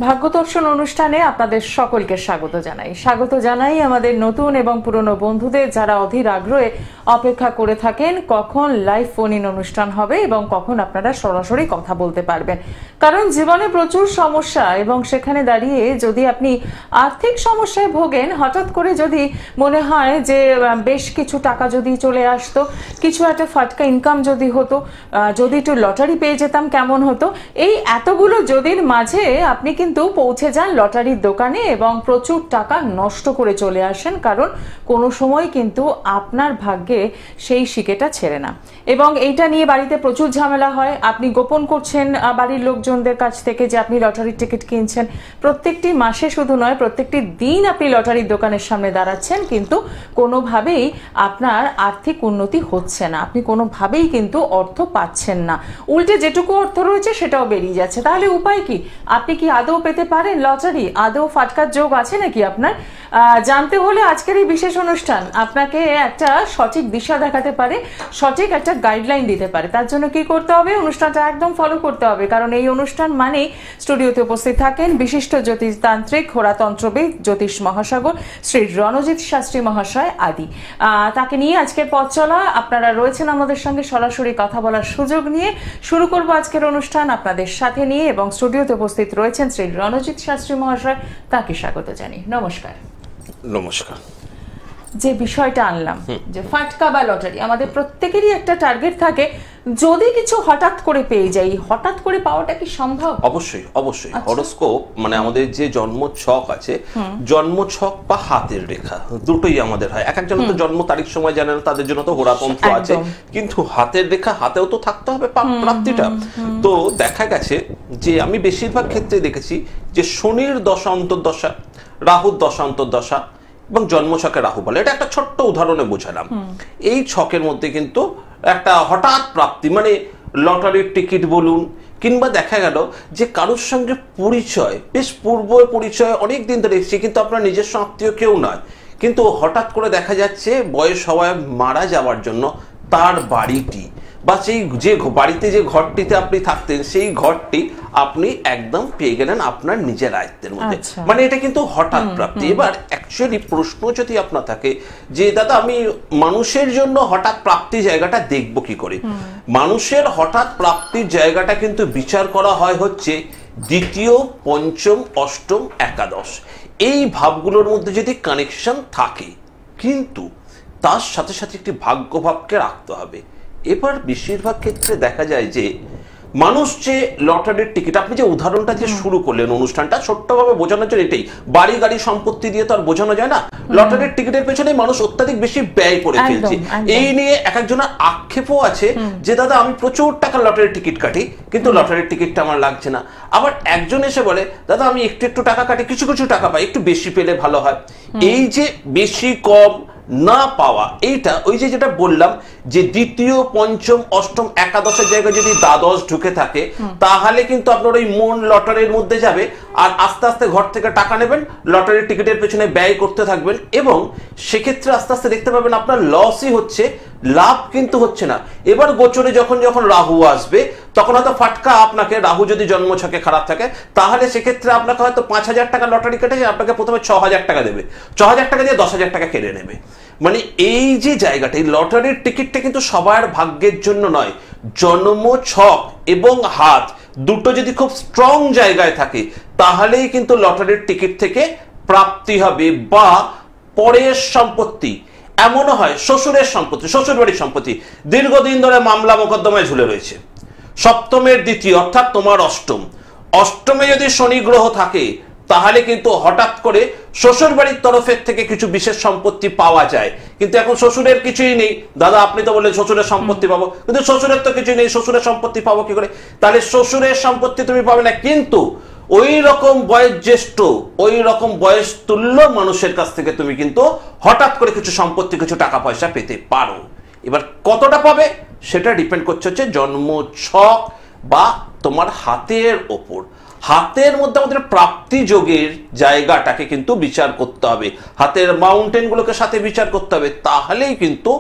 ভাগ্যদর্শন অনুষ্ঠানে আপনাদের সকলকে স্বাগত জানাই আমাদের নতুন এবং পুরনো বন্ধুদের যারা অধীর আগ্রহে অপেক্ষা করে থাকেন কখন লাইভ ফোন ইন অনুষ্ঠান হবে এবং কখন আপনারা সরাসরি কথা বলতে পারবেন। কারণ জীবনে প্রচুর সমস্যা এবং সেখানে দাঁড়িয়ে যদি আপনি আর্থিক সমস্যায় ভোগেন, হঠাৎ করে যদি মনে হয় যে বেশ কিছু টাকা যদি চলে আসতো, কিছু একটা ফাটকা ইনকাম যদি হতো, যদি একটু লটারি পেয়ে যেতাম কেমন হতো, এই এতগুলো যদির মাঝে আপনি কিন্তু পৌঁছে যান লটারির দোকানে এবং প্রচুর টাকা নষ্ট করে চলে আসেন, কারণ কোনো সময় কিন্তু আপনার ভাগ্যে সেই শিকেটা ছেড়ে না এবং এইটা নিয়ে বাড়িতে প্রচুর ঝামেলা হয়। আপনি গোপন করছেন বাড়ির লোকজনদের কাছ থেকে যে আপনি লটারির টিকিট কিনছেন, প্রত্যেকটি মাসে শুধু নয় প্রত্যেকটি দিন আপনি লটারির দোকানের সামনে দাঁড়াচ্ছেন, কিন্তু কোনোভাবেই আপনার আর্থিক উন্নতি হচ্ছে না, আপনি কোনোভাবেই কিন্তু অর্থ পাচ্ছেন না, উল্টে যেটুকু অর্থ রয়েছে সেটাও বেরিয়ে যাচ্ছে। তাহলে উপায় কি? আপনি কি আদৌ পেতে পারেন লটারি? আদৌ ফাটকার যোগ আছে নাকি আপনার? জানতে হলে আজকের এই বিশেষ অনুষ্ঠান আপনাকে একটা সঠিক দিশা দেখাতে পারে, সঠিক একটা গাইডলাইন দিতে পারে। তার জন্য কি করতে হবে? অনুষ্ঠানটা একদম ফলো করতে হবে, কারণ এই অনুষ্ঠান মানেই স্টুডিওতে উপস্থিত থাকেন বিশিষ্ট জ্যোতিষতান্ত্রিক, হোরাতন্ত্রবিদ, জ্যোতিষ মহাসাগর শ্রী রণজিৎ শাস্ত্রী মহাশয় আদি। তাকে নিয়ে আজকের পথ চলা। আপনারা রয়েছেন আমাদের সঙ্গে সরাসরি কথা বলার সুযোগ নিয়ে। শুরু করব আজকের অনুষ্ঠান আপনাদের সাথে নিয়ে এবং স্টুডিওতে উপস্থিত রয়েছেন শ্রী রণজিৎ শাস্ত্রী মহাশয়, তাকে স্বাগত জানি। নমস্কার। নমস্কার। যে বিষয়টা আনলাম যে ফাটকা বা লটারি, আমাদের প্রত্যেকেরই একটা টার্গেট থাকে, যদি কিছু হঠাৎ করে পেয়ে যাই, হঠাৎ করে পাওয়াটা কি সম্ভব? অবশ্যই অবশ্যই। হরোস্কোপ মানে আমাদের যে জন্ম ছক আছে, জন্ম ছক বা হাতের রেখা দুটোই আমাদের হয়। এক একজন তো জন্ম তারিখ সময় জানে না, তাদের জন্য তো হোরাতন্ত্র আছে, কিন্তু হাতের রেখা হাতেও তো থাকতে হবে প্রাপ্তিটা। তো দেখা গেছে যে আমি বেশিরভাগ ক্ষেত্রে দেখেছি যে শনির দশা অন্তর্দশা, রাহুর দশা অন্তর্দশা এবং জন্মছকে রাহু বলে, এটা একটা ছোট্ট উদাহরণে বোঝালাম। এই ছকের মধ্যে কিন্তু একটা হঠাৎ প্রাপ্তি, মানে লটারির টিকিট বলুন, কিংবা দেখা গেল যে কারোর সঙ্গে পরিচয়, বেশ পূর্ব পরিচয় অনেক দিন ধরে এসেছি, কিন্তু আপনার নিজস্ব আত্মীয় কেউ নয়, কিন্তু হঠাৎ করে দেখা যাচ্ছে বয়স হওয়ায় মারা যাওয়ার জন্য তার বাড়িটি বা সেই যে বাড়িতে যে ঘরটিতে আপনি থাকতেন সেই ঘরটি আপনি একদম পেয়ে গেলেন আপনার নিজের আয়ত্তের মধ্যে। মানে এটা কিন্তু হঠাৎ প্রাপ্তি। এবার অ্যাকচুয়ালি প্রশ্ন যদি আপনার থাকে যে দাদা আমি মানুষের জন্য হঠাৎ প্রাপ্তির জায়গাটা দেখবো কি করে, মানুষের হঠাৎ প্রাপ্তির জায়গাটা কিন্তু বিচার করা হয় হচ্ছে দ্বিতীয়, পঞ্চম, অষ্টম, একাদশ এই ভাবগুলোর মধ্যে যদি কানেকশন থাকে, কিন্তু তার সাথে সাথে একটি ভাগ্যভাবকে রাখতে হবে। এবার বেশিরভাগ ক্ষেত্রে দেখা যায় যে মানুষ যে লটারির টিকিট, আপনি যে উদাহরণটা দিয়ে শুরু করলেন অনুষ্ঠানটা, ছোট্টভাবে বোঝানোর জন্য এটাই, বাড়ি গাড়ি সম্পত্তি দিয়ে তো আর বোঝানো যায় না, লটারির টিকিটের পেছনে মানুষ অত্যাধিক বেশি ব্যয় করে ফেলছে। এই নিয়ে এক একজনের আক্ষেপও আছে যে দাদা আমি প্রচুর টাকা লটারির টিকিট কাটি, কিন্তু লটারির টিকিটটা আমার লাগছে না। আবার একজন এসে বলে দাদা আমি একটু একটু টাকা কাটি, কিছু কিছু টাকা পাই, একটু বেশি পেলে ভালো হয়। এই যে বেশি কম না পাওয়া, এইটা ওই যে যেটা বললাম যে দ্বিতীয়, পঞ্চম, অষ্টম, একাদশের জায়গায় যদি দ্বাদশ ঢুকে থাকে, তাহলে কিন্তু আপনার ওই মন লটারির মধ্যে যাবে আর আস্তে আস্তে ঘর থেকে টাকা নেবেন, লটারির টিকিটের পেছনে ব্যয় করতে থাকবেন এবং সেক্ষেত্রে আস্তে আস্তে দেখতে পাবেন আপনার লসই হচ্ছে, লাভ কিন্তু হচ্ছে না। এবার গোচরে যখন যখন রাহু আসবে তখন হয়তো ফাটকা আপনাকে, রাহু যদি জন্মছকে খারাপ থাকে তাহলে সেক্ষেত্রে আপনাকে হয়তো 5,000 টাকা লটারি কেটেছে, আপনাকে প্রথমে 6,000 টাকা দেবে, 6,000 টাকা দিয়ে 10,000 টাকা কেড়ে নেবে। মানে এই যে জায়গাটা, এই লটারির টিকিটটা কিন্তু সবার ভাগ্যের জন্য নয়, জন্ম ছক এবং হাত দুটো যদি খুব স্ট্রং জায়গায় থাকে তাহলেই কিন্তু লটারির টিকিট থেকে প্রাপ্তি হবে। বা পরের সম্পত্তি, এমনও হয় শ্বশুরের সম্পত্তি, শ্বশুর বাড়ির সম্পত্তি দীর্ঘদিন ধরে মামলা মোকদ্দমায় ঝুলে রয়েছে, সপ্তমের দ্বিতীয় অর্থাৎ তোমার অষ্টম, অষ্টমে যদি শনি গ্রহ থাকে তাহলে কিন্তু হঠাৎ করে শ্বশুর বাড়ির তরফের থেকে কিছু বিশেষ সম্পত্তি পাওয়া যায়। কিন্তু এখন শ্বশুরের কিছুই নেই, দাদা আপনি তো বললেন শ্বশুরের সম্পত্তি পাবো, কিন্তু শ্বশুরের তো কিছুই নেই, শ্বশুরের সম্পত্তি পাবো কি করে? তাহলে শ্বশুরের সম্পত্তি তুমি পাবে না, কিন্তু ওই রকম বয়স জ্যেষ্ঠ, ওই রকম বয়স তুল্য মানুষের কাছ থেকে তুমি কিন্তু হঠাৎ করে কিছু সম্পত্তি, কিছু টাকা পয়সা পেতে পারো। এবার কতটা পাবে সেটা ডিপেন্ড করছে হচ্ছে জন্ম ছক বা তোমার হাতের ওপর। হাতের মধ্যে আমাদের প্রাপ্তি যোগের জায়গাটাকে কিন্তু বিচার করতে হবে, হাতের মাউন্টেন গুলোকে সাথে বিচার করতে হবে, তাহলেই কিন্তু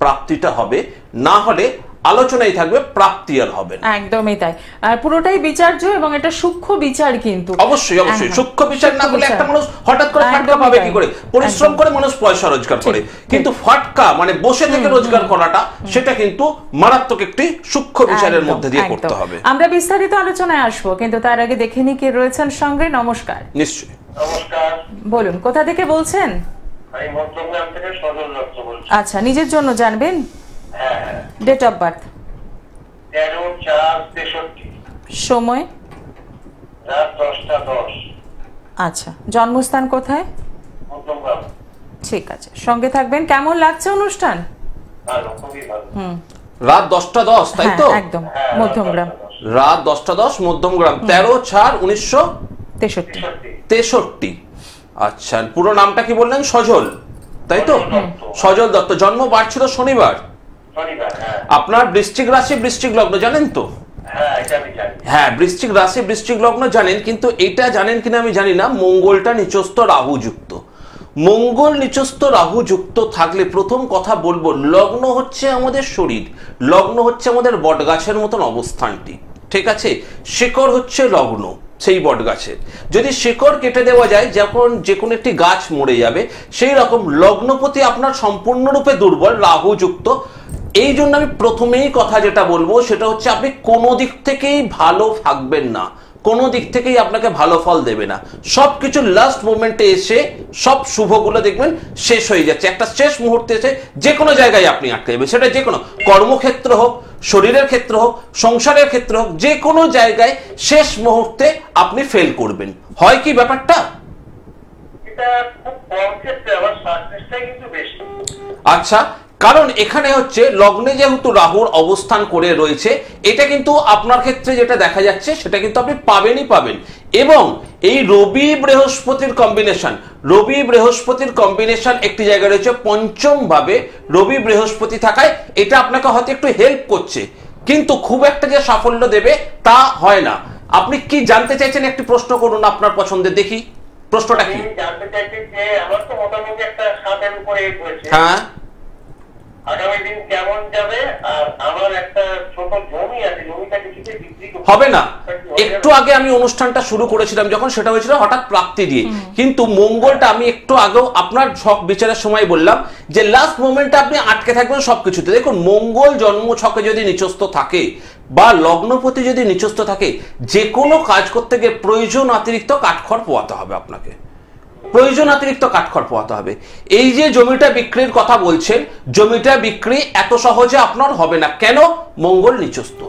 প্রাপ্তিটা হবে। না হলে আলোচনাই থাকবে, প্রাপ্তি আর হবে না। একদমই তাই, আর পুরোটাই বিচার্য এবং এটা সূক্ষ্ম বিচার কিন্তু। অবশ্যই অবশ্যই সূক্ষ্ম বিচার না করলে একটা মানুষ হঠাৎ করে ফাটকা পাবে কি করে? পরিশ্রম করে মানুষ পয়সা রোজগার করে, কিন্তু ফাটকা মানে বসে থেকে রোজগার করাটা সেটা কিন্তু মারাত্মক একটি সূক্ষ্ম বিচারের মধ্যে দিয়ে করতে হবে। আমরা বিস্তারিত আলোচনায় আসবো, কিন্তু তার আগে দেখে নি কে রয়েছেন সঙ্গে। নমস্কার। নিশ্চয়ই। নমস্কার, বলুন কোথা থেকে বলছেন? আমি মধ্যমগ্রাম থেকে সজল দত্ত বলছি। আচ্ছা, নিজের জন্য জানবেন? হ্যাঁ, ডেট অফ বার্থ? 13/4/63, সময়? রাত 10:10। আচ্ছা, জন্মস্থান কোথায়? মধ্যমগ্রাম। ঠিক আছে, সঙ্গে থাকবেন। কেমন লাগছে অনুষ্ঠান? ভালো, খুবই ভালো। রাত 10:10, তাই তো? একদম, মধ্যমগ্রাম। রাত 10:10, মধ্যমগ্রাম, 13/4/1963। আচ্ছা, পুরো নামটা কি বললেন? সজল, তাই তো? সজল দত্ত। জন্ম বার ছিল শনিবার। আপনার বৃশ্চিক রাশি বৃশ্চিক লগ্ন জানেন তো? হ্যাঁ, বৃশ্চিক রাশি বৃশ্চিক লগ্ন জানেন, কিন্তু এটা জানেন কিনা আমি জানি না, মঙ্গলটা নিচস্থ রাহু যুক্ত। মঙ্গল নিচস্থ রাহু যুক্ত থাকলে প্রথম কথা বলবো, লগ্ন হচ্ছে আমাদের শরীর, লগ্ন হচ্ছে আমাদের বটগাছের মতন অবস্থানটি, ঠিক আছে? শিকড় হচ্ছে লগ্ন সেই বটগাছের। যদি শিকড় কেটে দেওয়া যায়, যখন যে কোনো একটি গাছ মরে যাবে, সেই রকম লগ্নপতি আপনার সম্পূর্ণরূপে দুর্বল, রাহু যুক্ত। এই জন্য আমি প্রথমেই কথা যেটা বলবো সেটা হচ্ছে, আপনি কোনো দিক থেকেই ভালো থাকবেন না, কোনো দিক থেকেই আপনাকে ভালো ফল দেবে না। সবকিছু লাস্ট মোমেন্টে এসে সব শুভগুলো দেখবেন শেষ হয়ে যাচ্ছে, একটা শেষ মুহূর্তে এসে যে কোনো জায়গায় আপনি আটকে যাবেন। সেটা যে কোনো কর্মক্ষেত্র হোক, শরীরের ক্ষেত্র হোক, সংসারের ক্ষেত্র হোক, যে কোনো জায়গায় শেষ মুহূর্তে আপনি ফেল করবেন। হয় কি ব্যাপারটা? আচ্ছা, কারণ এখানে হচ্ছে লগ্নে যেহেতু রাহুর অবস্থান করে রয়েছে, এটা কিন্তু আপনার ক্ষেত্রে যেটা দেখা যাচ্ছে সেটা কিন্তু আপনি পাবেনই পাবেন। এবং এই রবি বৃহস্পতির কম্বিনেশন, রবি বৃহস্পতির কম্বিনেশন একটি জায়গায় রয়েছে পঞ্চম ভাবে, রবি বৃহস্পতি থাকায় এটা আপনাকে হয়তো একটু হেল্প করছে, কিন্তু খুব একটা যে সাফল্য দেবে তা হয় না। আপনি কি জানতে চাইছেন? একটি প্রশ্ন করুন আপনার পছন্দের, দেখি প্রশ্নটা কি। জানতে চাইছি যে আমার তো মোটামুটি একটা 7-এর উপরে এজ হয়েছে, হ্যাঁ, আগামী দিন কেমন যাবে? আর আমার একটা ছোট জমি আছে, জমিটা কিছুতে বিক্রি করতে হবে না। একটু আগে আমি অনুষ্ঠানটা শুরু করেছিলাম যখন, সেটা হয়েছিল হঠাৎ প্রাপ্তি দিয়ে, কিন্তু মঙ্গলটা আমি একটু আগেও আপনার ছক বিচারের সময় বললাম যে লাস্ট মোমেন্টে আপনি আটকে থাকবেন সবকিছুতে। দেখুন, মঙ্গল জন্ম ছকে যদি নিচস্থ থাকে বা লগ্নপতি যদি নিচস্থ থাকে, যে কোনো কাজ করতে গিয়ে প্রয়োজন অতিরিক্ত কাঠখড় পোয়াতে হবে আপনাকে, প্রয়োজন অতিরিক্ত কাঠখড় পোয়াতে হবে। এই যে জমিটা বিক্রির কথা বলছেন, জমিটা বিক্রি এত সহজে আপনার হবে না। কেন? মঙ্গল নিচস্থ।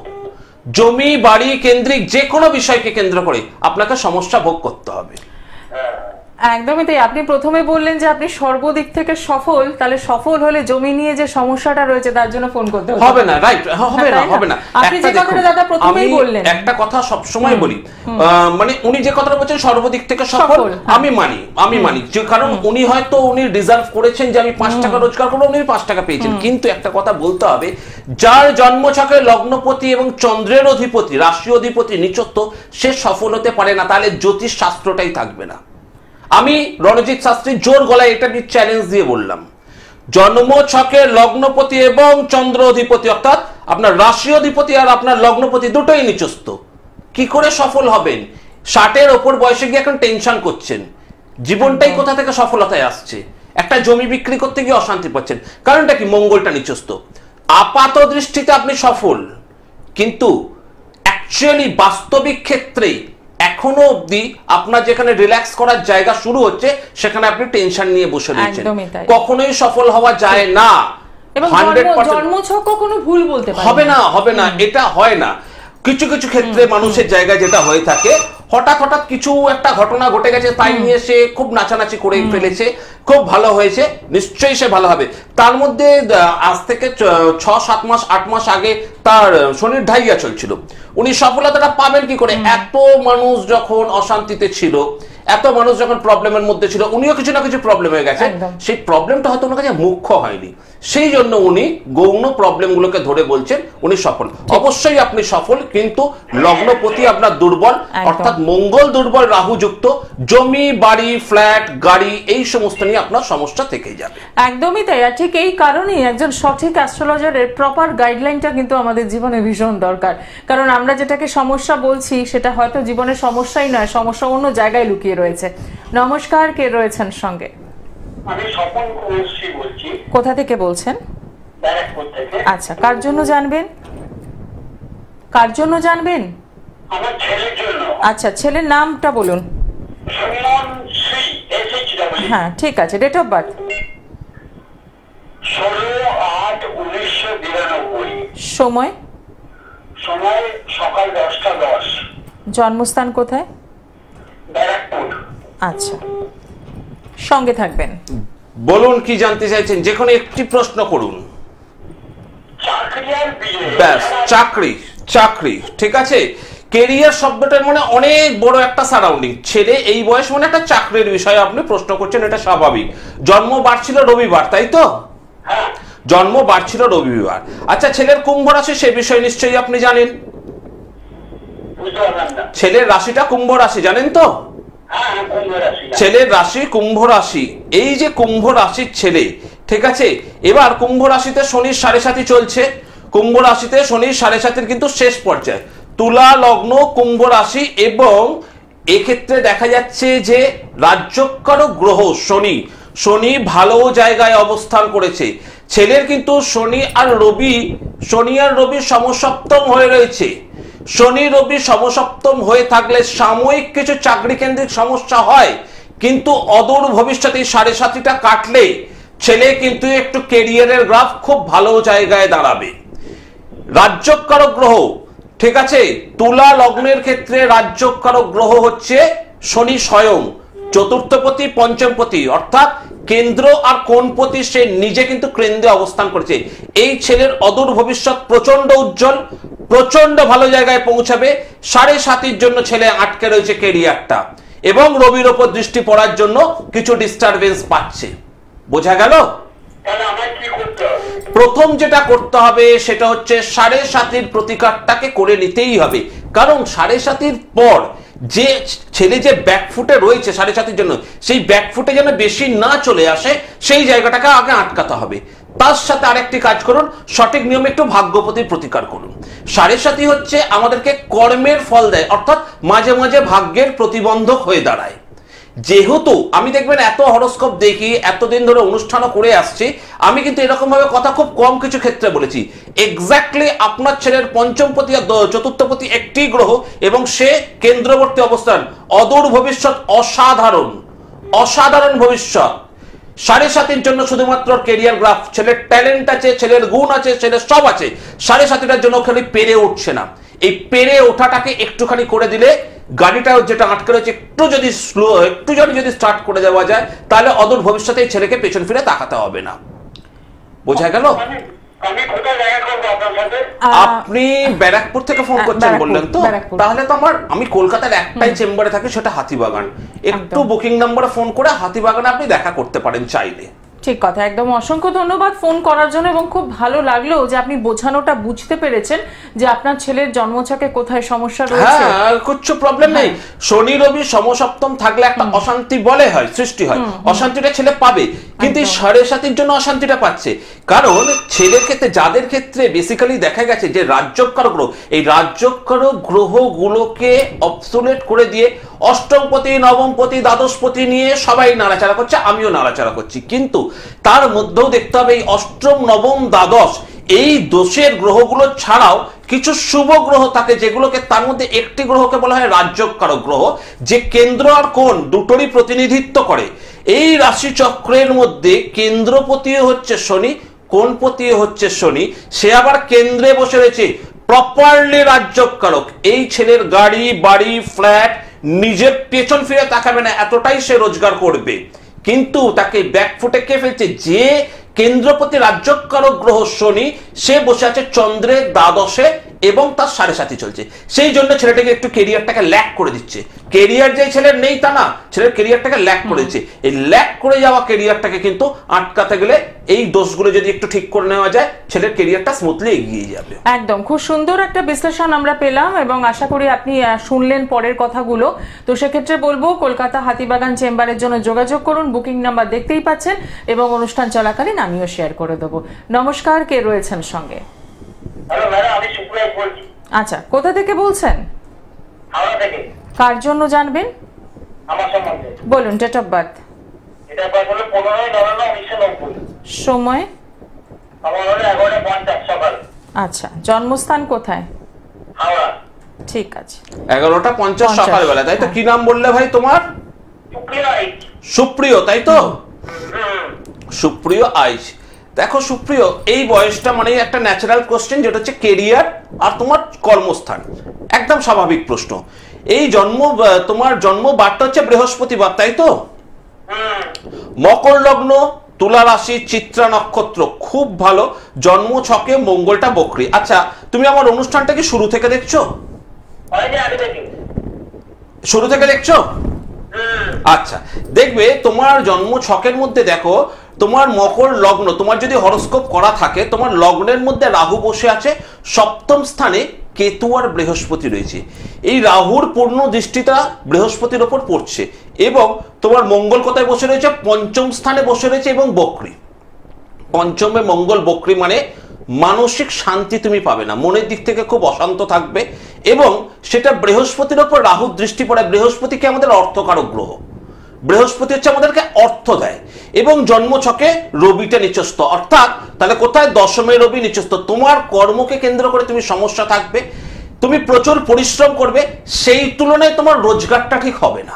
জমি বাড়ি কেন্দ্রিক যে কোনো বিষয়কে কেন্দ্র করে আপনাকে সমস্যা ভোগ করতে হবে। একদমই তাই। আপনি প্রথমে বললেন যে আপনি সর্বদিক থেকে সফল, তাহলে সফল হলে জমি নিয়ে যে সমস্যাটা রয়েছে তার জন্য ফোন করতে হবে না। রাইট, হবে না, হবে না। আপনি যে কথাটা দাদা প্রথমেই বললেন, একটা কথা সব সময় বলি, মানে উনি যে কথাটা বলছেন সর্বদিক থেকে সফল, আমি মানি, যে কারণ উনি হয়তো উনি ডিজার্ভ করেছেন যে আমি 5 টাকা রোজগার করবো, উনি 5 টাকা পেয়েছেন। কিন্তু একটা কথা বলতে হবে, যার জন্মছকে লগ্নপতি এবং চন্দ্রের অধিপতি, রাশি অধিপতি নিচস্থ, সে সফল হতে পারে না। তাহলে জ্যোতিষ শাস্ত্রটাই থাকবে না। আমি রণজিৎ শাস্ত্রী জোর গলায় এটা চ্যালেঞ্জ দিয়ে বললাম, জন্ম ছকের লগ্নপতি এবং চন্দ্র অধিপতি, অর্থাৎ আপনার রাশি অধিপতি আর আপনার লগ্নপতি দুটোই নিচস্থ, কি করে সফল হবেন? 60-এর ওপর বয়সে গিয়ে এখন টেনশন করছেন, জীবনটাই কোথা থেকে সফলতায় আসছে? একটা জমি বিক্রি করতে গিয়ে অশান্তি পাচ্ছেন, কারণটা কি? মঙ্গলটা নিচস্থ। আপাত দৃষ্টিতে আপনি সফল, কিন্তু অ্যাকচুয়ালি বাস্তবিক ক্ষেত্রে এখনো অবধি আপনার যেখানে রিল্যাক্স করার জায়গা শুরু হচ্ছে, সেখানে আপনি টেনশন নিয়ে বসে রয়েছেন। কখনোই সফল হওয়া যায় না। এবং জন্মছক কখনো ভুল বলতে পারে হবে না, হবে না, এটা হয় না। কিছু কিছু ক্ষেত্রে মানুষের জায়গায় যেটা হয়ে থাকে, হঠাৎ হঠাৎ কিছু একটা ঘটনা ঘটে গেছে, তাই নিয়ে সে খুব নাচানাচি করে ফেলেছে, খুব ভালো হয়েছে, নিশ্চয়ই সে ভালো হবে। তার মধ্যে আজ থেকে 6-7 মাস 8 মাস আগে তার শনির ঢাইয়া চলছিল, উনি সফলতাটা পাবেন কি করে? এত মানুষ যখন অশান্তিতে ছিল, এত মানুষ যখন প্রবলেমের মধ্যে ছিল, উনিও কিছু না কিছু প্রবলেম হয়ে গেছে, সেই প্রবলেমটা হয়তো ওনার কাছে মুখ্য হয়নি, সেই জন্য উনি গৌণ প্রবলেমগুলোকে ধরে বলছেন উনি সফল। অবশ্যই আপনি সফল, কিন্তু লগ্নপতি আপনার দুর্বল, অর্থাৎ মঙ্গল দুর্বল, রাহু যুক্ত, জমি বাড়ি ফ্ল্যাট গাড়ি এই সমস্ত নিয়ে আপনার সমস্যা থেকেই যাবে। একদমই তাই। আর ঠিক এই কারণেই একজন সঠিক অ্যাস্ট্রোলজারের প্রপার গাইডলাইনটা কিন্তু আমাদের জীবনে ভীষণ দরকার। কারণ আমরা যেটাকে সমস্যা বলছি সেটা হয়তো জীবনের সমস্যাই নয়, সমস্যা অন্য জায়গায় লুকিয়ে রয়েছে। নমস্কার, কে রয়েছেন সঙ্গে? আমি স্বপন কুরুশ্রী বলছি। কোথা থেকে বলছেন? ব্যারাকপুর থেকে। আচ্ছা, কার জন্য জানবেন? কার জন্য জানবেন? আমার ছেলের জন্য। আচ্ছা, ছেলের নামটা বলুন। সুমন শ্রী, SHW। হ্যাঁ, ঠিক আছে। Date of birth? 16/8/1992। সময়? সময় সকাল 10টা 10। জন্মস্থান কোথায়? ব্যারাকপুর। আচ্ছা, সঙ্গে থাকবেন। বলুন কি জানতে চাইছেন, যে কোনো একটি প্রশ্ন করুন। চাকরি আর বিয়ে। ব্যাস, চাকরি চাকরি ঠিক আছে। কেরিয়ার শব্দটার মানে অনেক বড় একটা সারাউন্ডিং। ছেলে এই বয়স মানে একটা চাকরির বিষয়ে আপনি প্রশ্ন করছেন, এটা স্বাভাবিক। জন্ম বাড়ছিল রবিবার, তাই তো? হ্যাঁ। জন্ম বাড়ছিল রবিবার। আচ্ছা, ছেলের কুম্ভ রাশি, সে বিষয়ে নিশ্চয়ই আপনি জানেন। বুঝতে পারলাম না। ছেলের রাশিটা কুম্ভ রাশি, জানেন তো? হ্যাঁ, কুম্ভ রাশি। ছেলের রাশি কুম্ভ রাশি। এই যে কুম্ভ রাশির ছেলে, ঠিক আছে, এবার কুম্ভ রাশিতে শনির 7.5 চলছে। কুম্ভ রাশিতে শনির 7.5 কিন্তু শেষ পর্যায়ে। তুলা লগ্ন কুম্ভ রাশি, এবং এক্ষেত্রে দেখা যাচ্ছে যে রাজ্যকারক গ্রহ শনি, শনি ভালো জায়গায় অবস্থান করেছে। ছেলের কিন্তু শনি আর রবি সমসপ্তম হয়ে রয়েছে। শনি রবি সমসপ্তম হয়ে থাকলে সাময়িক কিছু চাকরি কেন্দ্রিক সমস্যা হয়, কিন্তু অদূর ভবিষ্যতে 7.5টা কাটলে ছেলে কিন্তু একটু কেরিয়ারের গ্রাফ খুব ভালো জায়গায় দাঁড়াবে। রাজ্যকারক গ্রহ, ঠিক আছে, তুলা লগ্নের ক্ষেত্রে রাজ্যকারক গ্রহ হচ্ছে শনি স্বয়ং, চতুর্থপতি পঞ্চমপতি, অর্থাৎ কেন্দ্র আর কোণপতি, সে নিজে কিন্তু কেন্দ্রে অবস্থান করেছে। এই ছেলের অদূর ভবিষ্যৎ প্রচন্ড উজ্জ্বল, প্রচন্ড ভালো জায়গায় পৌঁছাবে। 7.5 জন্য ছেলে আটকে রয়েছে কেরিয়ারটা, এবং রবির ওপর দৃষ্টি পড়ার জন্য কিছু ডিস্টারবেন্স পাচ্ছে। বোঝা গেল? প্রথম যেটা করতে হবে সেটা হচ্ছে 7.5 প্রতিকারটাকে করে নিতেই হবে। কারণ 7.5 পর যে ছেলে যে ব্যাকফুটে রয়েছে 7.5 জন্য, সেই ব্যাকফুটে যেন বেশি না চলে আসে, সেই জায়গাটাকে আগে আটকাতে হবে। তার সাথে আরেকটি কাজ করুন, সঠিক নিয়মে একটু ভাগ্যপতির প্রতিকার করুন। 7.5 হচ্ছে আমাদেরকে কর্মের ফল দেয়, অর্থাৎ মাঝে মাঝে ভাগ্যের প্রতিবন্ধক হয়ে দাঁড়ায়। যেহেতু আমি দেখবেন এত হরোস্কোপ দেখি, এতদিন ধরে অনুষ্ঠানও করে আসছি, আমি কিন্তু এরকম ভাবে কথা খুব কম কিছু ক্ষেত্রে বলেছি। এক্স্যাক্টলি আপনার ছেলের পঞ্চমপতি আর চতুর্থপতি একটি গ্রহ, এবং সে কেন্দ্রবর্তী অবস্থান, অদূর ভবিষ্যৎ অসাধারণ, অসাধারণ ভবিষ্যৎ। 7.5 জন্য শুধুমাত্র কেরিয়ার গ্রাফ, ছেলের ট্যালেন্ট আছে, ছেলের গুণ আছে, ছেলের সব আছে, 7.5টার জন্য খালি পেরে উঠছে না। এই পেরে ওঠাটাকে একটুখানি করে দিলে, গাড়িটা যেটা আটকে রয়েছে একটু যদি স্লো, একটু যদি স্টার্ট করে দেওয়া যায়, তাহলে অদূর ভবিষ্যতে ছেলেকে পেছন ফিরে তাকাতে হবে না। বোঝা গেল? আপনি ব্যারাকপুর থেকে ফোন করছেন বললেন তো? তাহলে তো আমি কলকাতার একটাই চেম্বারে থাকি, সেটা হাতিবাগান। একটু বুকিং নাম্বারে ফোন করে হাতিবাগানে আপনি দেখা করতে পারেন চাইলে। ঠিক কথা, একদম অসংখ্য ধন্যবাদ ফোন করার জন্য, এবং খুব ভালো লাগলো যে আপনি বোঝানোটা বুঝতে পেরেছেন যে আপনার ছেলের জন্মছকে কোথায় সমস্যা রয়েছে। হ্যাঁ, কিছু প্রবলেম নেই। শনি রবি সমসপ্তম থাকলে একটা অশান্তি বলে হয়, সৃষ্টি হয়, অশান্তিটা ছেলে পাবে, কিন্তু 7.5 জন্য অশান্তিটা পাচ্ছে। কারণ ছেলের ক্ষেত্রে, যাদের ক্ষেত্রে বেসিক্যালি দেখা গেছে যে রাজ্যকারক গ্রহ, এই রাজ্যকারক গ্রহগুলোকে অবসোলেট করে দিয়ে অষ্টমপতি নবমপতি দ্বাদশপতি নিয়ে সবাই নাড়াচাড়া করছে, আমিও নাড়াচাড়া করছি। কিন্তু তার মধ্যেও দেখতে হবে এই অষ্টম নবম দ্বাদশ এই দোষের গ্রহগুলো ছাড়াও কিছু শুভ গ্রহ থাকে, যেগুলোকে, তার মধ্যে একটি গ্রহকে বলা হয় রাজ্যকারক গ্রহ, যে কেন্দ্র আর কোণ দুটোরই প্রতিনিধিত্ব করে। এই রাশি চক্রের মধ্যে কেন্দ্রপতি হচ্ছে শনি, কোণপতি হচ্ছে শনি, সে আবার কেন্দ্রে বসে রয়েছে, প্রপারলি রাজ্যকারক। এই ছেলের গাড়ি বাড়ি ফ্ল্যাট, নিজের পেছন ফিরে তাকাবে না, এতটাই সে রোজগার করবে। কিন্তু তাকে ব্যাকফুটে কে ফেলছে, যে কেন্দ্রপতি রাজ্যকারক গ্রহ শনি, সে বসে আছে চন্দ্রের দ্বাদশে, এবং তার 7.5 চলছে, সেই জন্য ছেলেটাকে একটু কেরিয়ারটাকে ল্যাক করে দিচ্ছে। কেরিয়ার যে ছেলের নেই তা না, ছেলের কেরিয়ারটাকে ল্যাক করে দিচ্ছে। এই ল্যাক করে যাওয়া কেরিয়ারটাকে কিন্তু আটকাতে গেলে এই দোষগুলো যদি একটু ঠিক করে নেওয়া যায়, ছেলের কেরিয়ারটা স্মুথলি এগিয়ে যাবে। একদম খুব সুন্দর একটা বিশ্লেষণ আমরা পেলাম এবং আশা করি আপনি শুনলেন পরের কথাগুলো। তো সেক্ষেত্রে বলবো কলকাতা হাতিবাগান চেম্বারের জন্য যোগাযোগ করুন, বুকিং নাম্বার দেখতেই পাচ্ছেন এবং অনুষ্ঠান চলাকালীন আমিও শেয়ার করে দেবো। নমস্কার, কে রয়েছেন সঙ্গে? হ্যালো ম্যাডাম, আমি সুপ্রিয়া বলছি। আচ্ছা, কোথা থেকে বলছেন? হাওড়া থেকে। কার জন্য জানবেন? আমার সম্বন্ধে বলুন। Date of birth? এটা হলো 15/9/1990। সময়? আমার হলো 11:50 সকাল। আচ্ছা, জন্মস্থান কোথায়? হাওড়া। ঠিক আছে, 11:50 সকালবেলা, তাই তো? কি নাম বললে ভাই তোমার? সুপ্রিয়া। সুপ্রিয়, তাই তো? সুপ্রিয় আইচ। দেখো সুপ্রিয়, এই বয়সটা মানে একটা ন্যাচারাল কোশ্চেন, যেটা হচ্ছে কেরিয়ার আর তোমার কর্মস্থান, একদম স্বাভাবিক প্রশ্ন। এই তোমার জন্ম বারটা হচ্ছে বৃহস্পতিবার, তাই তো? মকর লগ্ন, তুলা রাশি, চিত্রা নক্ষত্র, খুব ভালো। জন্ম ছকে মঙ্গলটা বকরি। আচ্ছা, তুমি আমার অনুষ্ঠানটা কি শুরু থেকে দেখছো? শুরু থেকে দেখছো? আচ্ছা, দেখবে তোমার জন্ম ছকের মধ্যে দেখো, তোমার মকর লগ্ন, তোমার যদি হরোস্কোপ করা থাকে, তোমার লগ্নের মধ্যে রাহু বসে আছে, সপ্তম স্থানে কেতু আর বৃহস্পতি রয়েছে। এই রাহুর পূর্ণ দৃষ্টিটা বৃহস্পতির ওপর পড়ছে এবং তোমার মঙ্গল কোথায় বসে রয়েছে? পঞ্চম স্থানে বসে রয়েছে এবং বক্রী। পঞ্চমে মঙ্গল বক্রী মানে মানসিক শান্তি তুমি পাবে না, মনের দিক থেকে খুব অশান্ত থাকবে এবং সেটা বৃহস্পতির ওপর রাহুর দৃষ্টি পড়ে। বৃহস্পতিকে আমাদের অর্থকারক গ্রহ, বৃহস্পতি হচ্ছে আমাদেরকে অর্থ দেয় এবং জন্ম ছকে রবিটা নিচস্থ, অর্থাৎ তাহলে কোথায়? দশমে রবি নিচস্থ। তোমার কর্মকে কেন্দ্র করে তুমি সমস্যা থাকবে, তুমি প্রচুর পরিশ্রম করবে, সেই তুলনায় তোমার রোজগারটা ঠিক হবে না।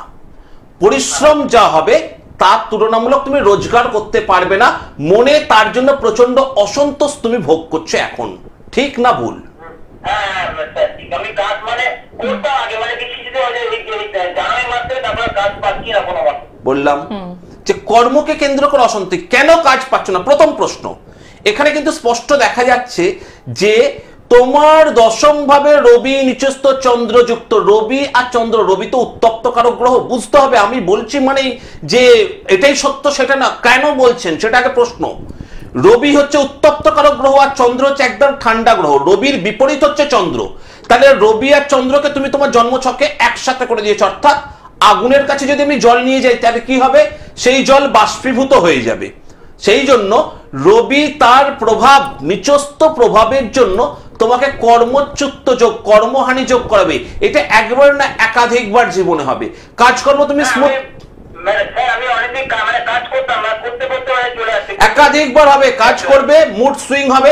পরিশ্রম যা হবে তার তুলনামূলক তুমি রোজগার করতে পারবে না, মনে তার জন্য প্রচন্ড অসন্তোষ তুমি ভোগ করছো এখন, ঠিক না ভুল? আমি কাজ মানে করতাম আগে, মানে জানুয়ারি মাসে, তারপরে কাজ পাচ্ছি না কোনো। বললাম যে কর্মকে কেন্দ্র করে অশান্তি, কেন কাজ পাচ্ছ না? প্রথম প্রশ্ন, এখানে কিন্তু স্পষ্ট দেখা যাচ্ছে যে তোমার দশম ভাবে রবি নিচস্থ, চন্দ্রযুক্ত। রবি আর চন্দ্র, রবি তো উত্তপ্তকারক গ্রহ, বুঝতে হবে। আমি বলছি মানে যে এটাই সত্য সেটা না, কেন বলছেন সেটা আগে প্রশ্ন। রবি হচ্ছে উত্তপ্তকারক গ্রহ আর চন্দ্র হচ্ছে একদম ঠান্ডা গ্রহ। রবির বিপরীত হচ্ছে চন্দ্র। তাহলে রবি আর চন্দ্রকে তুমি তোমার জন্মছকে একসাথে করে দিয়েছো, অর্থাৎ আগুনের কাছে যদি আমি জল নিয়ে যাই তাহলে কি হবে? সেই জল বাষ্পীভূত হয়ে যাবে। সেই জন্য রবি তার প্রভাব, নিচস্থ প্রভাবের জন্য তোমাকে কর্মচ্যুত যোগ, কর্মহানি যোগ করাবে। এটা একবার না একাধিকবার জীবনে হবে। কাজকর্ম তুমি একাধিকবার হবে, কাজ করবে, মুড সুইং হবে,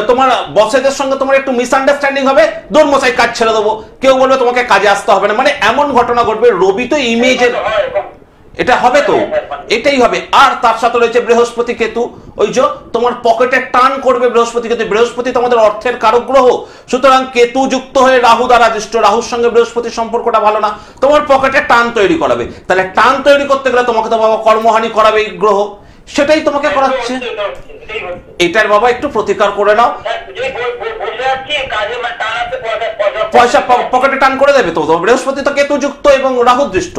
তোমার বসেদের সঙ্গে তোমার একটু মিসআন্ডারস্ট্যান্ডিং হবে, দূর মশাই কাজ ছেড়ে দেবো, কেউ বলবে তোমাকে কাজে আসতে হবে না, মানে এমন ঘটনা ঘটবে। রবি তো ইমেজের, এটা হবে তো, এটাই হবে। আর তার সাথে রয়েছে বৃহস্পতি কেতু, ওই যে তোমার পকেটে টান করবে বৃহস্পতি কেতু। বৃহস্পতি তো আমাদের অর্থের কারক গ্রহ, সুতরাং কেতু যুক্ত হয়ে রাহু দ্বারা দৃষ্ট, রাহুর সঙ্গে বৃহস্পতির সম্পর্কটা ভালো না, তোমার পকেটে টান তৈরি করাবে। তাহলে টান তৈরি করতে গেলে তোমাকে তো বাবা কর্মহানি করাবে এই গ্রহ, সেটাই তোমাকে করাচ্ছে। এটার বাবা একটু প্রতিকার করে নাও, পয়সা পকেটে টান করে দেবে। তো বৃহস্পতি তো কেতু যুক্ত এবং রাহু দৃষ্ট,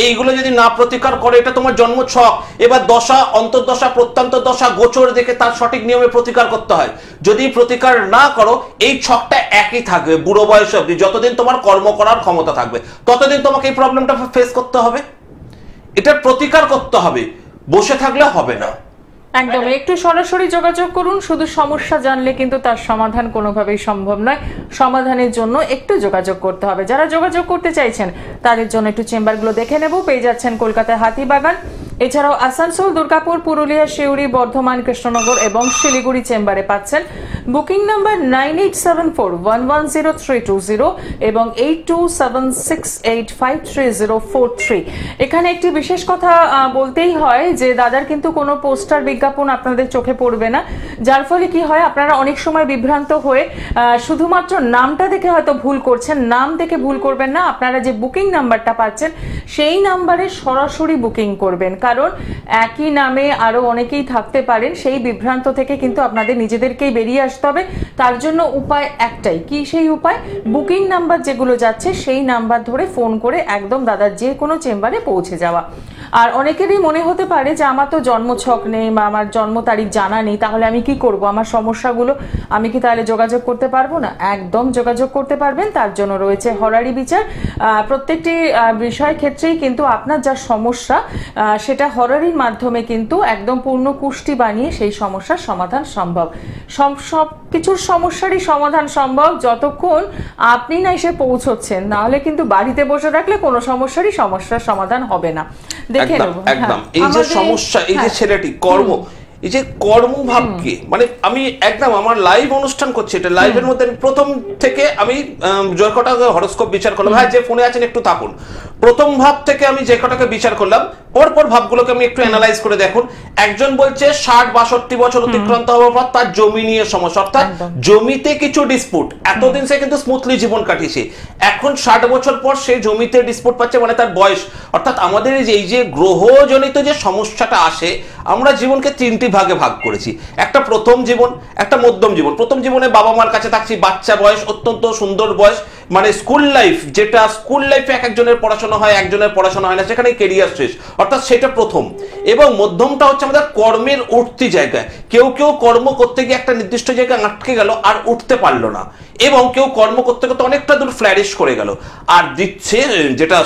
এইগুলো যদি না প্রতিকার করে, এটা তোমার জন্ম ছক। এবার দশা, অন্তর্দশা, প্রত্যন্ত দশা, গোচর দেখে তার সঠিক নিয়মে প্রতিকার করতে হয়। যদি প্রতিকার না করো, এই ছকটা একই থাকবে বুড়ো বয়স অবধি। যতদিন তোমার কর্ম করার ক্ষমতা থাকবে ততদিন তোমাকে এই প্রবলেমটা ফেস করতে হবে, এটার প্রতিকার করতে হবে, বসে থাকলে হবে না। একদম, একটু সরাসরি যোগাযোগ করুন। শুধু সমস্যা জানলে কিন্তু তার সমাধান কোনোভাবেই সম্ভব নয়। সমাধানের জন্য একটু যোগাযোগ করতে হবে। যারা যোগাযোগ করতে চাইছেন তাদের জন্য একটু চেম্বারগুলো দেখে নেব। পেয়ে যাচ্ছেন কলকাতায় হাতিবাগান, এছাড়াও আসানসোল, দুর্গাপুর, পুরুলিয়া, সিউড়ি, বর্ধমান, কৃষ্ণনগর এবং শিলিগুড়ি চেম্বারে পাচ্ছেন। বুকিং নাম্বার 9874110320 এবং 8276853043। এখানে একটি বিশেষ কথা বলতেই হয় যে দাদার কিন্তু কোনো পোস্টার বিজ্ঞাপন আপনাদের চোখে পড়বে না, যার ফলে কি হয় আপনারা অনেক সময় বিভ্রান্ত হয়ে শুধুমাত্র নামটা দেখে হয়তো ভুল করছেন। নাম দেখে ভুল করবেন না, আপনারা যে বুকিং নাম্বারটা পাচ্ছেন সেই নাম্বারে সরাসরি বুকিং করবেন, কারণ একই নামে আরো অনেকেই থাকতে পারেন। সেই বিভ্রান্ত থেকে কিন্তু আপনাদের নিজেদেরকেই বেরিয়ে আসতে হবে। তার জন্য উপায় একটাই, কি সেই উপায়? বুকিং নাম্বার যেগুলো যাচ্ছে সেই নাম্বার ধরে ফোন করে একদম দাদার যে কোনো চেম্বারে পৌঁছে যাওয়া। আর অনেকেরই মনে হতে পারে যে আমার তো জন্মছক নেই বা আমার জন্ম তারিখ জানা নেই, তাহলে আমি কি করব, আমার সমস্যাগুলো আমি কি তাহলে যোগাযোগ করতে পারবো না? একদম যোগাযোগ করতে পারবেন। তার জন্য রয়েছে হরারি বিচার। প্রত্যেকটি বিষয় ক্ষেত্রেই কিন্তু আপনার যা সমস্যা সেটা হরারির মাধ্যমে কিন্তু একদম পূর্ণ কুষ্টি বানিয়ে সেই সমস্যার সমাধান সম্ভব। সব কিছুর সমস্যারই সমাধান সম্ভব যতক্ষণ আপনি না এসে পৌঁছচ্ছেন, নাহলে কিন্তু বাড়িতে বসে রাখলে কোনো সমস্যার সমাধান হবে না। একদম এই যে সমস্যা, এই যে ছেলেটি কর্ম, এই যে কর্মভাবকে মানে আমি একদম আমার লাইভ অনুষ্ঠান করছি, এটা লাইভের মধ্যে প্রথম থেকে আমি যে কটা হরোস্কোপ বিচার করলাম, হ্যাঁ যে ফোনে আছেন একটু থাকুন, প্রথম ভাব থেকে আমি যে কটাকে বিচার করলাম পরপর ভাবগুলোকে আমি একটু অ্যানালাইজ করে দেখুন। একজন বলছে 60-62 বছর অতিক্রান্ত হওয়ার পর তার জমি নিয়ে সমস্যা, অর্থাৎ জমিতে কিছু ডিসপুট। এতদিন সে কিন্তু স্মুথলি জীবন কাটিয়েছে, এখন 60 বছর পর সে জমিতে ডিসপুট পাচ্ছে, মানে তার বয়স। অর্থাৎ আমাদের এই যে গ্রহজনিত যে সমস্যাটা আসে, আমরা জীবনকে 3টি ভাগে ভাগ করেছি। একটা প্রথম জীবন, একটা মধ্যম জীবন। প্রথম জীবনে বাবা মার কাছে থাকছি, বাচ্চা বয়স, অত্যন্ত সুন্দর বয়স, মানে স্কুল লাইফ, যেটা স্কুল লাইফে এক একজনের পড়াশোনা হয়, একজনের পড়াশোনা হয় না, সেখানে কেরিয়ার শেষ, অর্থাৎ সেটা প্রথম। এবং মধ্যমটা হচ্ছে আমাদের কর্মের উঠতি জায়গায়। কেউ কেউ কর্ম করতে গিয়ে একটা নির্দিষ্ট জায়গায় আটকে গেল আর উঠতে পারলো না, এবং কেউ কর্ম করতে করতে অনেকটা দূর ফ্ল্যারিশ করে গেল। আর দিচ্ছে যেটা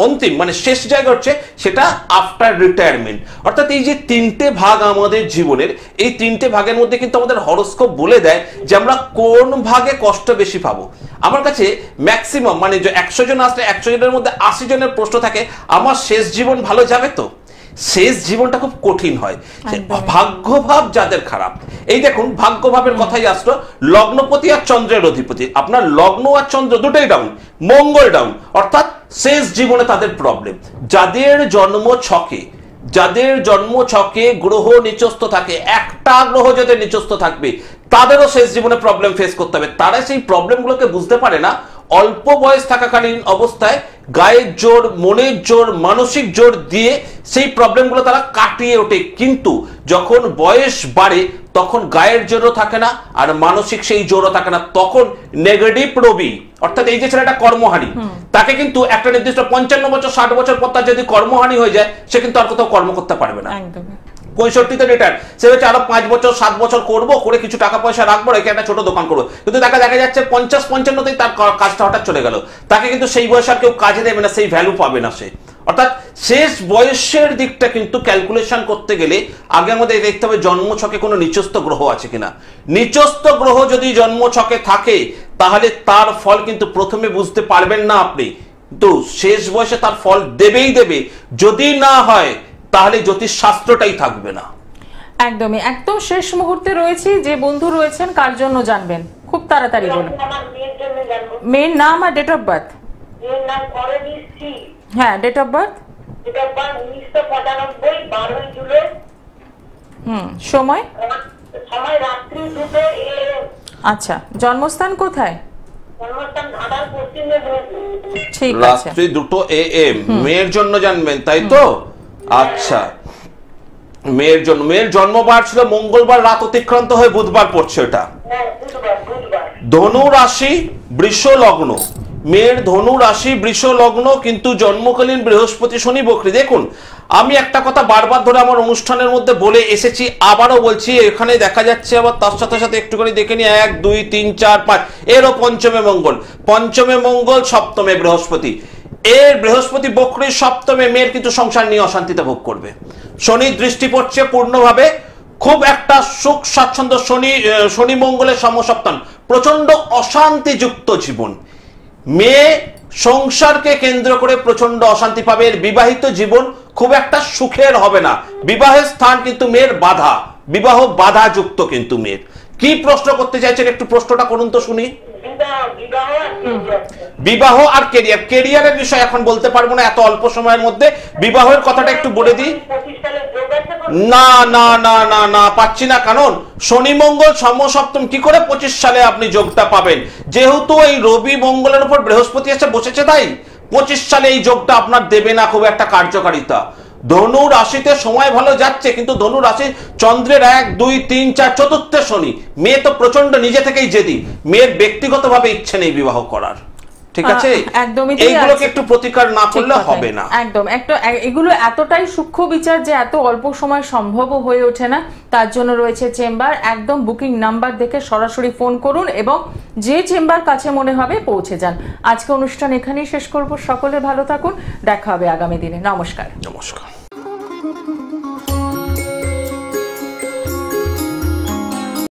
অন্তিম মানে শেষ জায়গা হচ্ছে সেটা আফটার রিটায়ারমেন্ট। অর্থাৎ এই যে 3টে ভাগ আমাদের জীবনের, এই 3টে ভাগের মধ্যে কিন্তু আমাদের হরোস্কোপ বলে দেয় যে আমরা কোন ভাগে কষ্ট বেশি পাবো। আমার কাছে ম্যাক্সিমাম মানে যে 100 জন আসলে 100 জনের মধ্যে 80 জনের প্রশ্ন থাকে, আমার শেষ জীবন ভালো যাবে তো? শেষ জীবনটা খুব কঠিন হয়। ভাগ্যভাব যাদের খারাপ, এই দেখুন ভাগ্যভাবের কথাই আসলো, লগ্নপতি আর চন্দ্রের অধিপতি, আপনার লগ্ন আর চন্দ্র দুটোই ডাউন, মঙ্গল ডাউন, অর্থাৎ শেষ জীবনে তাদের প্রবলেম। যাদের জন্ম ছকে গ্রহ নিচস্থ থাকে, একটা গ্রহ যাদের নিচস্থ থাকবে তাদেরও শেষ জীবনে প্রবলেম ফেস করতে হবে। তারা সেই প্রবলেমগুলোকে বুঝতে পারে না, অল্প বয়স থাকাকালীন অবস্থায় গায়ের জোর, মনের জোর, মানসিক জোর দিয়ে সেই প্রবলেমগুলো তারা কাটিয়ে ওঠে। কিন্তু যখন বয়স বাড়ে তখন গায়ের জোরও থাকে না আর মানসিক সেই জোরও থাকে না, তখন নেগেটিভ রবি, অর্থাৎ এই যে ছেলেটা কর্মহানি, তাকে কিন্তু একটা নির্দিষ্ট 55 বছর 60 বছর পর তার যদি কর্মহানি হয়ে যায়, সে কিন্তু আর কোথাও কর্ম করতে পারবে না। 65-তে রিটায়ার, সে হচ্ছে আরো 5 বছর 7 বছর করবো, করে কিছু টাকা পয়সা রাখবো, রেখে একটা ছোট দোকান করবো, কিন্তু তাকে দেখা যাচ্ছে 50-55তেই তার কাজটা হঠাৎ চলে গেল, তাকে কিন্তু সেই বয়সে আর কেউ কাজে দেবে না, সেই ভ্যালু পাবে না সে। অর্থাৎ শেষ বয়সের দিকটা কিন্তু ক্যালকুলেশন করতে গেলে আগে আমাদের দেখতে হবে জন্ম ছকে কোনো নিচস্থ গ্রহ আছে কিনা। নিচস্থ গ্রহ যদি জন্ম ছকে থাকে তাহলে তার ফল কিন্তু প্রথমে বুঝতে পারবেন না আপনি, তো শেষ বয়সে তার ফল দেবেই দেবে। যদি না হয় তাহলে জ্যোতিষ শাস্ত্রটাই থাকবে না। একদমই, একদম শেষ মুহূর্তে রয়েছি, যে বন্ধু রয়েছেন কার জন্য জানবেন খুব তাড়াতাড়ি বলুন। মেয়ের নাম আর ডেট অফ বার্থ। হ্যাঁ, ডেট অফ বার্থ 1995 12 জুলাই। সময় রাত্রি 2 AM। আচ্ছা, জন্মস্থান কোথায়? জন্মস্থান ঢাকার পশ্চিম মেদিনীপুর। ঠিক আছে, রাত্রি 2 AM। মেয়ের জন্য জানবেন তাই তো? আচ্ছা, মেয়ের জন্মবার ছিল মঙ্গলবার রাত অতিক্রান্ত হয়ে বুধবার পড়ছে, এটা ধনু রাশি বৃষ লগ্ন। মেয়ের ধনু রাশি বৃষ লগ্ন, কিন্তু জন্মকালীন বৃহস্পতি শনি বকরি। দেখুন আমি একটা কথা বারবার ধরে আমার অনুষ্ঠানের মধ্যে বলে এসেছি, আবারও বলছি, এখানে দেখা যাচ্ছে আবার তার সাথে সাথে একটু করে দেখে নি 1 2 3 4 5, এরও পঞ্চমে মঙ্গল, সপ্তমে বৃহস্পতি। এর বৃহস্পতি বকরির সপ্তমে, মেয়ের কিন্তু সংসার নিয়ে অশান্তিতে ভোগ করবে। শনির দৃষ্টি পড়ছে পূর্ণভাবে, খুব একটা সুখ স্বাচ্ছন্দ্য, শনি মঙ্গলের সমসপ্তম, প্রচন্ড অশান্তিযুক্ত জীবন। মেয়ে সংসারকে কেন্দ্র করে প্রচন্ড অশান্তি পাবে, এর বিবাহিত জীবন খুব একটা সুখের হবে না। বিবাহের স্থান কিন্তু মেয়ের বাধা, বিবাহ বাধা যুক্ত কিন্তু মেয়ের। কি প্রশ্ন করতে চাইছেন একটু প্রশ্নটা করুন তো শুনি। বিবাহ আর কেরিয়ারের বিষয় এখন বলতে পারবো না এত অল্প সময়ের মধ্যে, বিবাহের কথাটা একটু বলে দিই। না না না না না, পাচ্ছি না, কারণ শনি মঙ্গল সমসপ্তম, কি করে 25 সালে আপনি যোগটা পাবেন? যেহেতু এই রবি মঙ্গলের উপর বৃহস্পতি এসে বসেছে, তাই 25 সালে এই যোগটা আপনার দেবে না খুব একটা কার্যকারিতা। ধনু রাশিতে সময় ভালো যাচ্ছে, কিন্তু ধনু রাশি চন্দ্রের 1, 2, 3, 4 চতুর্থে শনি। মেয়ে তো প্রচন্ড নিজে থেকেই জেদি, মেয়ের ব্যক্তিগতভাবে ইচ্ছে নেই বিবাহ করার, ঠিক আছে? একদমই এইগুলোকে একটু প্রতিকার না করলে হবে না। একদম এগুলো এতটাই সূক্ষ্ম বিচার যে এত অল্প সময় সম্ভব হয়ে ওঠে না। তার জন্য রয়েছে চেম্বার, একদম বুকিং নাম্বার দেখে সরাসরি ফোন করুন এবং যে চেম্বার কাছে মনে হবে পৌঁছে যান। আজকে অনুষ্ঠান এখানেই শেষ করব। সকলে ভালো থাকুন, দেখা হবে আগামী দিনে। নমস্কার। নমস্কার।